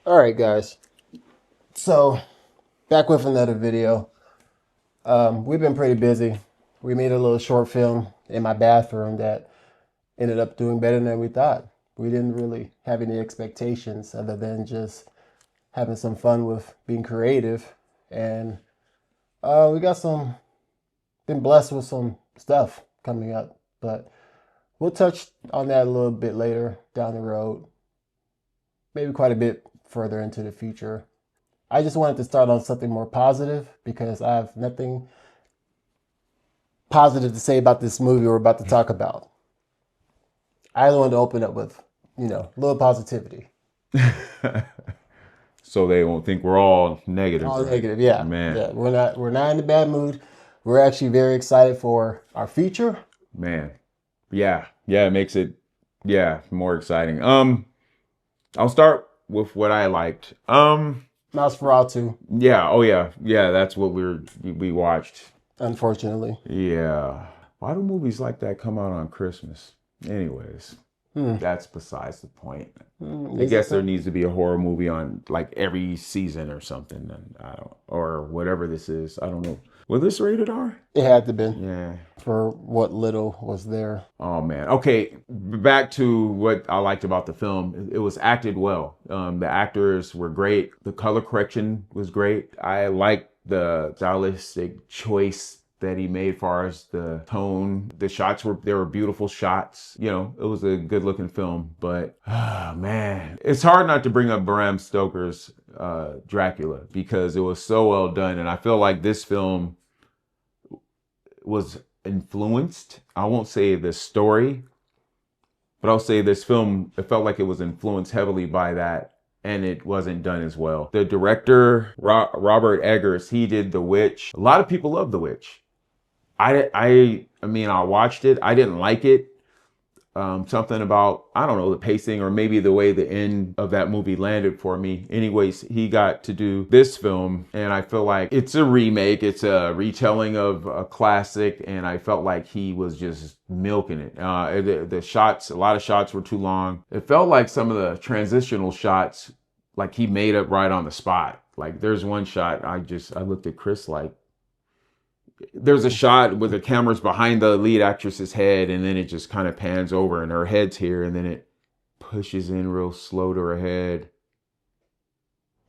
All right, guys. So, back with another video. We've been pretty busy. We made a little short film in my bathroom that ended up doing better than we thought. We didn't really have any expectations other than just having some fun with being creative. And we got been blessed with some stuff coming up. But we'll touch on that a little bit later down the road, maybe quite a bit further into the future. I just wanted to start on something more positive because I have nothing positive to say about this movie we're about to talk about. I wanted to open up with, a little positivity. So they won't think we're all negative, All right? negative, yeah. Man, Yeah. We're not in a bad mood. We're actually very excited for our future. man. Yeah, it makes it more exciting. I'll start with what I liked. NOSFERATU, Yeah, oh yeah, that's what we watched. unfortunately. Yeah. Why do movies like that come out on Christmas? Anyways, that's besides the point. I Is it guess there so? needs to be a horror movie on like every season or something, and or whatever this is. I don't know. Was this rated R? It had to be Yeah. for what little was there. Oh man. Okay, back to what I liked about the film. It was acted well. The actors were great. The color correction was great. I liked the stylistic choice that he made far as the tone. The shots were beautiful shots. It was a good looking film. But man, it's hard not to bring up Bram Stoker's Dracula because it was so well done, and I feel like this film was influenced. I won't say the story, but I'll say this film, it felt like it was influenced heavily by that, and it wasn't done as well. The director, Robert Eggers, he did The Witch. A lot of people love The Witch. I mean, I watched it. I didn't like it. Something about, I don't know, the pacing or maybe the way the end of that movie landed for me. Anyways, he got to do this film, and I feel like it's a remake. It's a retelling of a classic, and I felt like he was just milking it. The shots, a lot of shots were too long. It felt like some of the transitional shots, like he made up right on the spot. Like there's one shot, I looked at Chris like, there's a shot where the camera's behind the lead actress's head, and then it just kind of pans over and her head's here, and then it pushes in real slow to her head,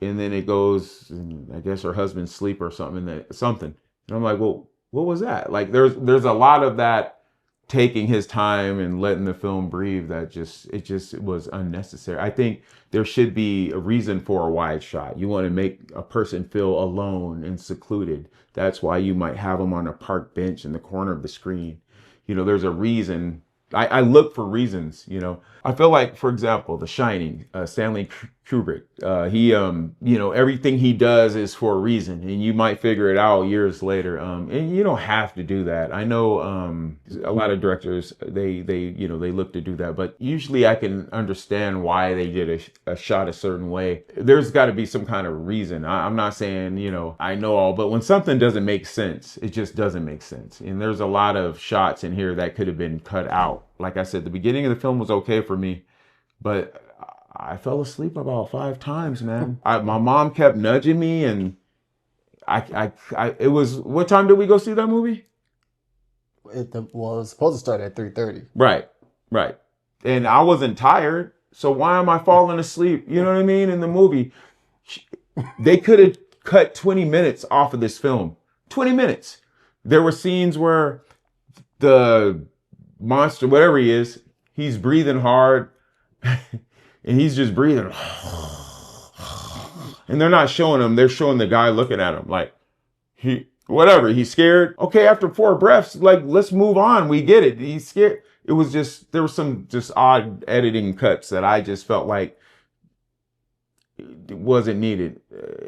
and then it goes, and I guess her husband's asleep or something, and I'm like, well, what was that? Like there's a lot of that, taking his time and letting the film breathe, that it was unnecessary. I think there should be a reason for a wide shot. You want to make a person feel alone and secluded. That's why you might have them on a park bench in the corner of the screen. There's a reason. I look for reasons. I feel like, for example, The Shining, Stanley Kubrick, he everything he does is for a reason, and you might figure it out years later, and you don't have to do that. I know a lot of directors, they look to do that, but usually I can understand why they did a shot a certain way. There's got to be some kind of reason. I'm not saying I know all, but when something doesn't make sense, it just doesn't make sense. And there's a lot of shots in here that could have been cut out. Like I said, the beginning of the film was okay for me, but I fell asleep about 5 times, man. My mom kept nudging me, and it was, what time did we go see that movie? It was supposed to start at 3:30. Right, right. And I wasn't tired, so why am I falling asleep? You know what I mean? In the movie, they could have cut 20 minutes off of this film. 20 minutes. There were scenes where the monster, whatever he is, he's breathing hard, and he's just breathing. And they're not showing him, they're showing the guy looking at him like, he's scared. Okay, after 4 breaths, like, let's move on. We get it. He's scared. It was just, there was some just odd editing cuts that I just felt like wasn't needed,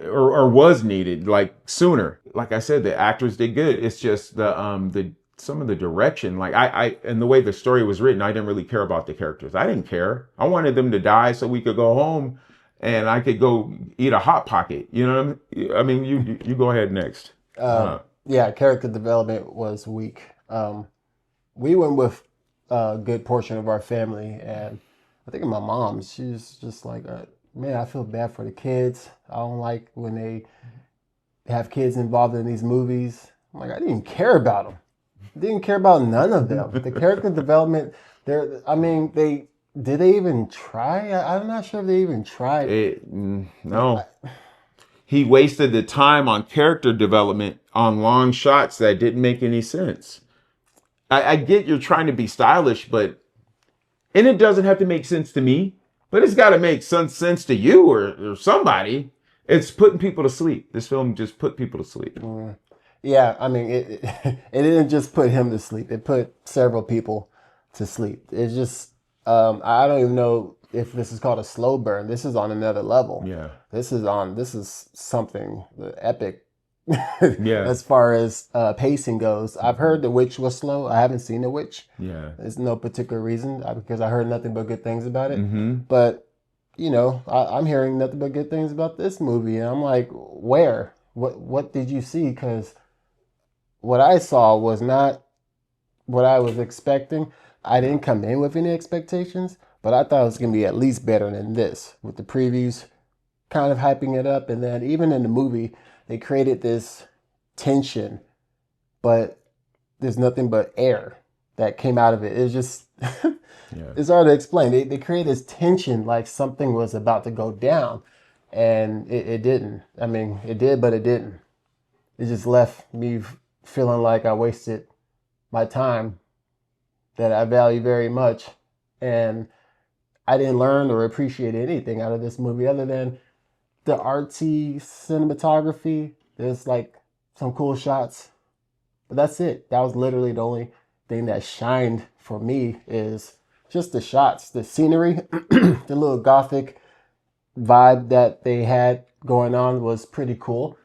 or was needed like sooner. Like I said, the actors did good. It's just the some of the direction, like and the way the story was written, I didn't really care about the characters. I didn't care. I wanted them to die so we could go home and I could go eat a hot pocket. You know what I mean? I mean, you go ahead next. Yeah, character development was weak. We went with a good portion of our family, and I think my mom, she's just like, man, I feel bad for the kids. I don't like when they have kids involved in these movies. I'm like, I didn't even care about them. Didn't care about none of them. The character development, I mean, did they even try? I'm not sure if they even tried. No. He wasted the time on character development on long shots that didn't make any sense. I get you're trying to be stylish, and it doesn't have to make sense to me, but it's got to make some sense to you or somebody. It's putting people to sleep. This film just put people to sleep. Yeah, I mean, it didn't just put him to sleep. It put several people to sleep. It's just, I don't even know if this is called a slow burn. This is on another level. Yeah. This is something epic. Yeah. As far as pacing goes. I've heard The Witch was slow. I haven't seen The Witch. Yeah. There's no particular reason because I heard nothing but good things about it. Mm-hmm. But, you know, I'm hearing nothing but good things about this movie. And I'm like, where? What did you see? Because what I saw was not what I was expecting. I didn't come in with any expectations, but I thought it was going to be at least better than this with the previews kind of hyping it up. And then even in the movie, they created this tension, but there's nothing but air that came out of it. It's just, it's hard to explain. They created this tension like something was about to go down, and it didn't. I mean, it did, but it didn't. It just left me feeling like I wasted my time that I value very much. And I didn't learn or appreciate anything out of this movie other than the artsy cinematography. There's like some cool shots, but that's it. That was literally the only thing that shined for me is just the shots, the scenery, the little gothic vibe that they had going on was pretty cool,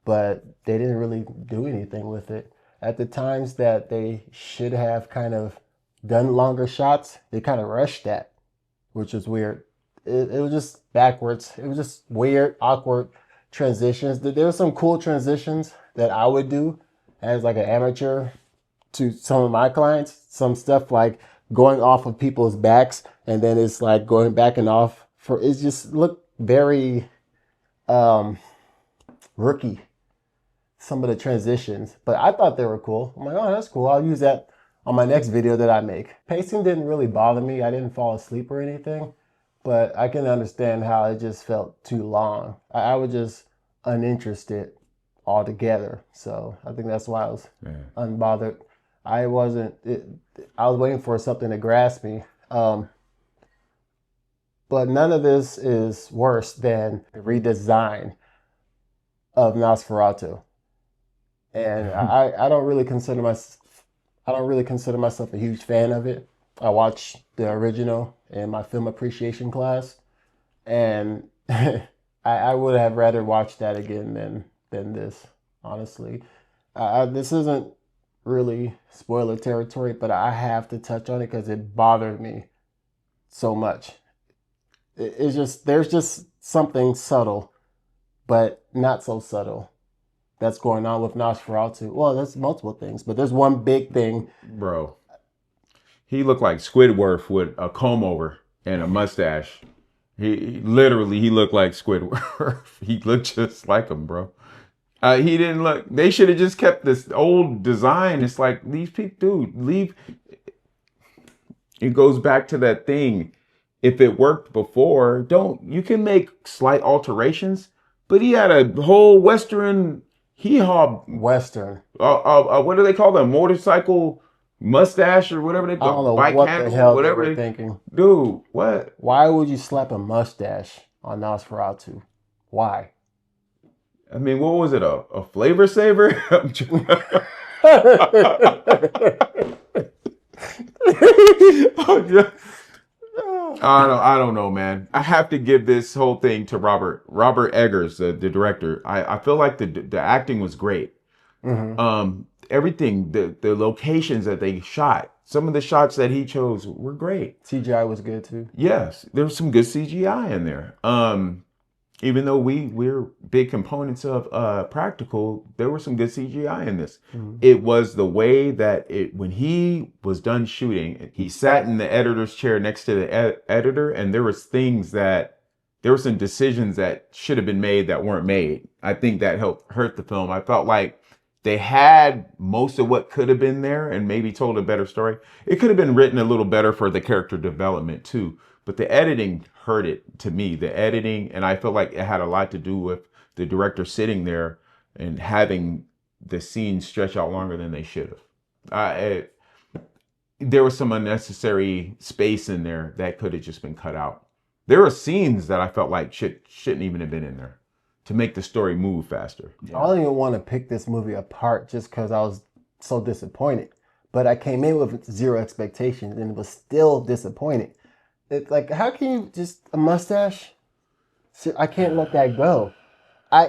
but they didn't really do anything with it. At the times that they should have kind of done longer shots, they kind of rushed that, which was weird. It was just backwards. It was just weird, awkward transitions. There were some cool transitions that I would do as like an amateur to some of my clients. Some stuff like going off of people's backs and then it's like going back and off for it just looked very rookie. Some of the transitions, but I thought they were cool. I'm like, oh, that's cool. I'll use that on my next video that I make. Pacing didn't really bother me. I didn't fall asleep or anything. But I can understand how it just felt too long. I was just uninterested altogether. So I think that's why I was unbothered. I was waiting for something to grasp me. But none of this is worse than the redesign of Nosferatu. And I don't really consider myself a huge fan of it. I watched the original in my film appreciation class, and I would have rather watched that again than this, honestly. This isn't really spoiler territory, but I have to touch on it because it bothered me so much. It's just, there's just something subtle, but not so subtle that's going on with Nosferatu. Well, there's multiple things, but there's one big thing. Bro, he looked like Squidward with a comb over and a mustache. He looked like Squidward. He looked just like him, bro. He didn't look. They should have just kept this old design. It's like these people, dude, leave. It goes back to that thing. If it worked before, you can make slight alterations. But he had a whole Western Western. What do they call them? Motorcycle mustache or whatever they call. I don't know bike what handle, the hell whatever they were thinking. Dude, what? Why would you slap a mustache on Nosferatu? Why? I mean, what was it? A flavor saver? I don't know, man. I have to give this whole thing to Robert Eggers, the director. I feel like the acting was great. Mm-hmm. Everything, the locations that they shot, some of the shots that he chose were great. CGI was good too. Yes, there was some good CGI in there. Even though we're big components of practical, there were some good CGI in this. Mm-hmm. It was the way that when he was done shooting, he sat in the editor's chair next to the editor, and there was things that there were some decisions that should have been made that weren't made. I think that helped hurt the film. I felt like they had most of what could have been there and maybe told a better story. It could have been written a little better for the character development too, but the editing hurt it to me. The editing, and I feel like it had a lot to do with the director sitting there and having the scenes stretch out longer than they should have. There was some unnecessary space in there that could have just been cut out. There are scenes that I felt like shouldn't even have been in there to make the story move faster. I don't even want to pick this movie apart just because I was so disappointed. But I came in with zero expectations and was still disappointed. It's like, how can you just a mustache? I can't let that go.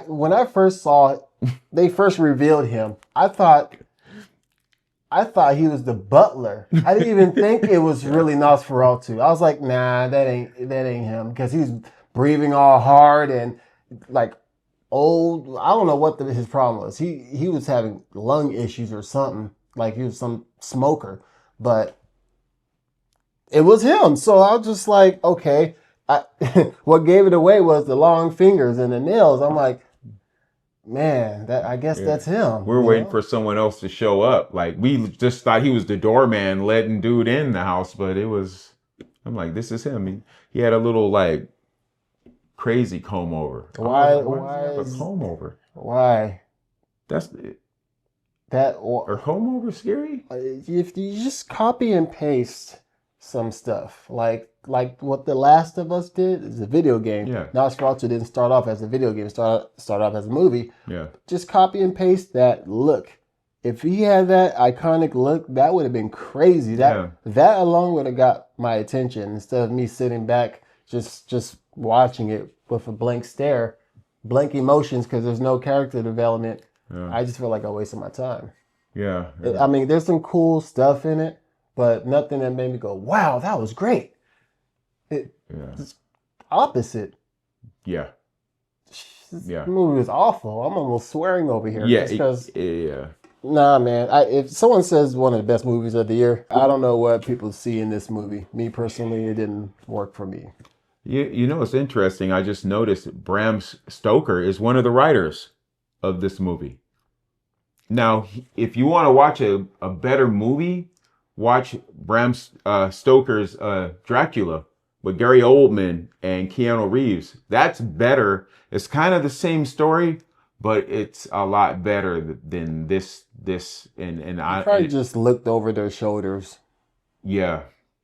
When I first saw it, they first revealed him. I thought he was the butler. I didn't even think it was really NOSFERATU. I was like, nah, that ain't him, because he's breathing all hard and like old. I don't know what his problem was. He was having lung issues or something. Like he was some smoker, but it was him. So I was just like, okay. What gave it away was the long fingers and the nails. I'm like, man, I guess that's him. We're waiting for someone else to show up. Like, we just thought he was the doorman letting dude in the house, but I'm like, this is him. He had a little like crazy comb over. Why does he have a comb over? Why? That's that or comb over scary? If you just copy and paste some stuff, like what The Last of Us did, is a video game. Yeah. NOSFERATU didn't start off as a video game, start off as a movie. Yeah. Just copy and paste that look. If he had that iconic look, that would have been crazy. That alone would have got my attention instead of me sitting back just watching it with a blank stare, blank emotions, because there's no character development. Yeah. I just feel like I wasted my time. Yeah. I mean, there's some cool stuff in it, but nothing that made me go, wow, that was great. It's opposite. Yeah. This movie was awful. I'm almost swearing over here. Yeah. Nah, man. If someone says one of the best movies of the year, I don't know what people see in this movie. Me personally, it didn't work for me. You know, it's interesting. I just noticed Bram Stoker is one of the writers of this movie. Now, if you want to watch a better movie, watch Bram Stoker's Dracula with Gary Oldman and Keanu Reeves. That's better. It's kind of the same story, but it's a lot better than this. And I probably just looked over their shoulders. Yeah.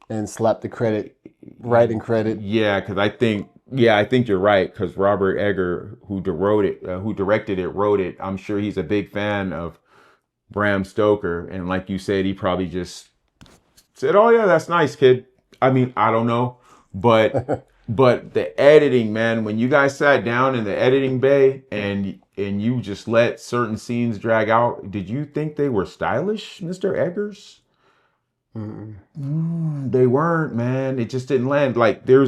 And slapped the writing credit. Yeah, because I think you're right. Because Robert Eggers, who directed it, wrote it. I'm sure he's a big fan of Bram Stoker, and like you said, he probably just said, "Oh yeah, that's nice, kid." I mean, I don't know, but the editing, man, when you guys sat down in the editing bay and you just let certain scenes drag out, did you think they were stylish, Mr. Eggers? They weren't, man. It just didn't land. Like there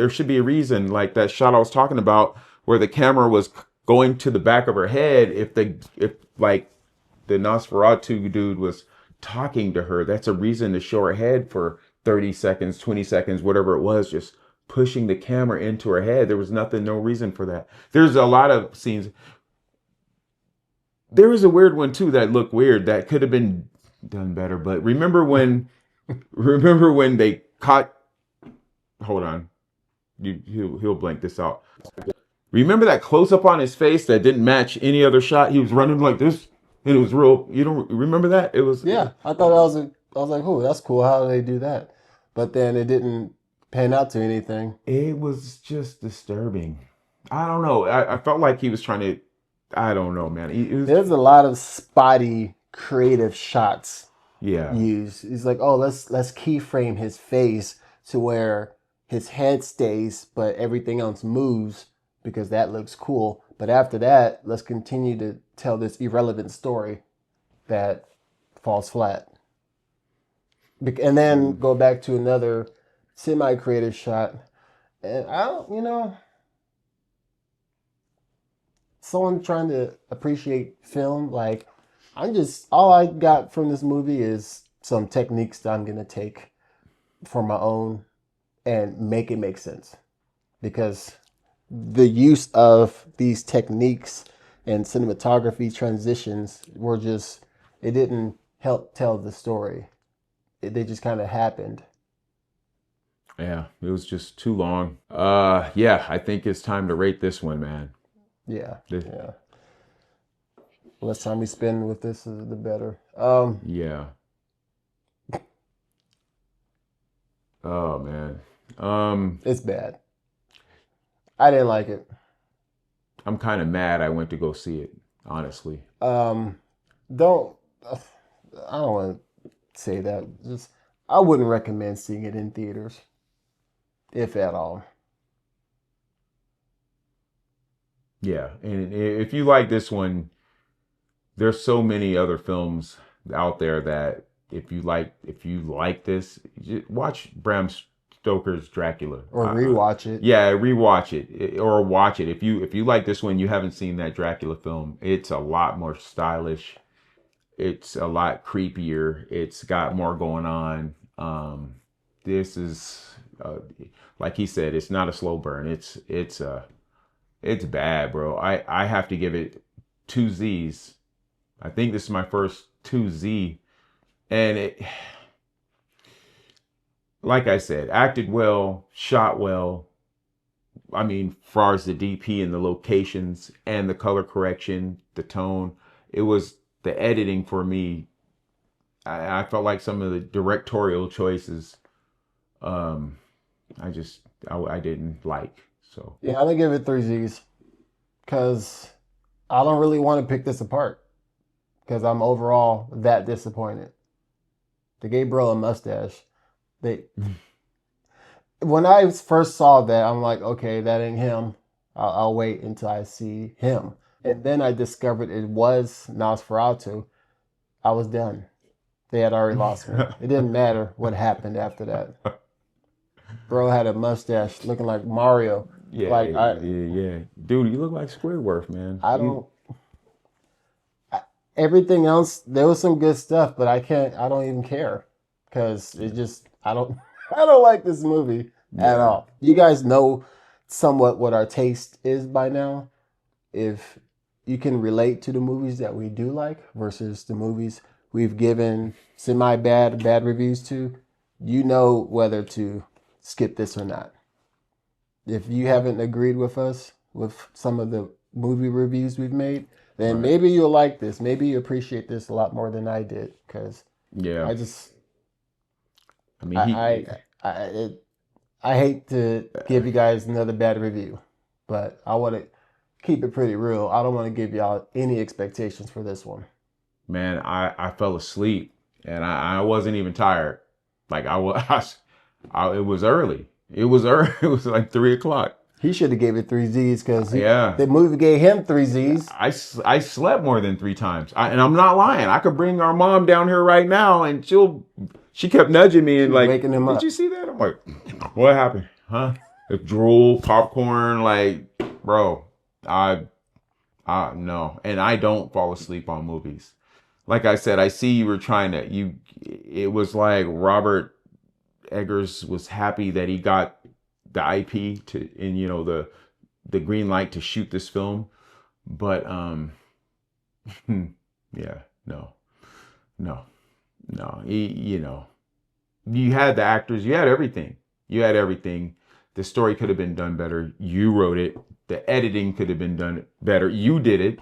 should be a reason, like that shot I was talking about where the camera was going to the back of her head. If like the NOSFERATU dude was talking to her, that's a reason to show her head for 30 seconds, 20 seconds, whatever it was, just pushing the camera into her head. There was no reason for that. There's a lot of scenes. There was a weird one too that looked weird that could have been done better. But remember when they caught, hold on, he'll blank this out. Remember that close up on his face that didn't match any other shot? He was running like this, and it was real. You don't remember that? It was. Yeah, I thought I was like, oh, that's cool. How do they do that? But then it didn't pan out to anything. It was just disturbing. I don't know. I felt like he was trying to. I don't know, man. There's a lot of spotty creative shots. Yeah. Used. He's like, oh, let's keyframe his face to where his head stays, but everything else moves because that looks cool. But after that, let's continue to tell this irrelevant story that falls flat. And then go back to another semi-creative shot. And I don't, someone trying to appreciate film, like, all I got from this movie is some techniques that I'm going to take for my own and make it make sense. Because the use of these techniques and cinematography transitions were just, it didn't help tell the story. They just kind of happened. Yeah, it was just too long. Yeah, I think it's time to rate this one, man. Yeah, This- yeah. The less time we spend with this, the better. yeah. Oh man. Um, It's bad. I didn't like it. I'm kind of mad I went to go see it, honestly. Um, don't. I don't want to say that. Just I wouldn't recommend seeing it in theaters, if at all. Yeah, and if you like this one, there's so many other films out there that if you like this, watch Bram Stoker's Dracula. Or rewatch it. Yeah, rewatch it or watch it. If you like this one, you haven't seen that Dracula film. It's a lot more stylish. It's a lot creepier. It's got more going on. This is like he said, it's not a slow burn. It's bad, bro. I have to give it two Z's. I think this is my first 2Z, and it, like I said, acted well, shot well. I mean, as far as the DP and the locations and the color correction, the tone, it was the editing for me. I felt like some of the directorial choices, um, I didn't like. So Yeah, I'm gonna give it three Z's because I don't really want to pick this apart because I'm overall that disappointed. They gave bro a mustache. They When I first saw that, I'm like, okay, that ain't him. I'll wait until I see him. And then I discovered it was Nosferatu. I was done. They had already lost me. It didn't matter what happened after that. Bro had a mustache looking like Mario. yeah, Like yeah, dude, you look like Squidward, man. I don't. Everything else, there was some good stuff, but I can't. I don't even care because it just. I don't. I don't like this movie at Yeah, all. You guys know somewhat what our taste is by now. If you can relate to the movies that we do like versus the movies we've given bad reviews to, you know whether to skip this or not. If you haven't agreed with us with some of the movie reviews we've made, then right. maybe you'll like this. Maybe you appreciate this a lot more than I did because Yeah. I just I mean, I I it, I hate to give you guys another bad review, but I want to keep it pretty real. I don't want to give y'all any expectations for this one. man, I fell asleep and I wasn't even tired. Like I was, it was early. It was early. It was like 3 o'clock. He should have gave it three Z's because Yeah. the movie gave him three Z's. I slept more than 3 times. And I'm not lying. I could bring our mom down here right now and she kept nudging me and She's like, waking him did up. you see that? I'm like, what happened? Huh? The drool, popcorn, like, bro, no. And I don't fall asleep on movies. Like I said, I see you were trying to, it was like Robert Eggers was happy that he got the IP to, and the green light to shoot this film. But, yeah, no, no, no. You had the actors, you had everything. You had everything. The story could have been done better. You wrote it. The editing could have been done better. You did it.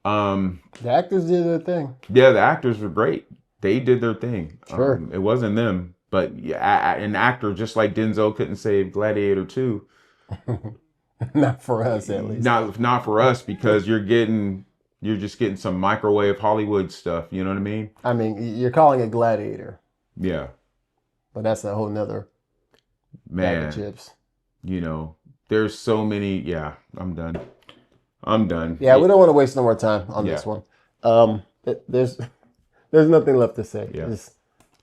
The actors did their thing. Yeah, the actors were great. They did their thing. Sure. It wasn't them, but yeah, an actor just like Denzel couldn't save Gladiator 2. Not for us, at least. Not for us because you're just getting some microwave Hollywood stuff. You know what I mean? I mean, you're calling it Gladiator, Yeah, but that's a whole nother bag of man. chips. There's so many. Yeah, I'm done. I'm done. Yeah, we don't want to waste no more time on Yeah. this one. There's nothing left to say. Yeah.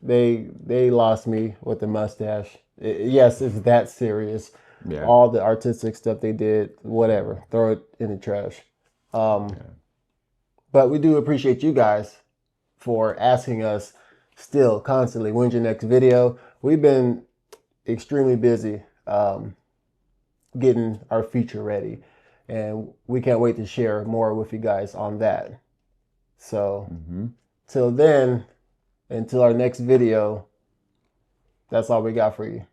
They lost me with the mustache. Yes, it's that serious. Yeah. All the artistic stuff they did, whatever, throw it in the trash. But we do appreciate you guys for asking us still constantly, when's your next video? We've been extremely busy. getting our future ready. And we can't wait to share more with you guys on that. So till then, until our next video, that's all we got for you.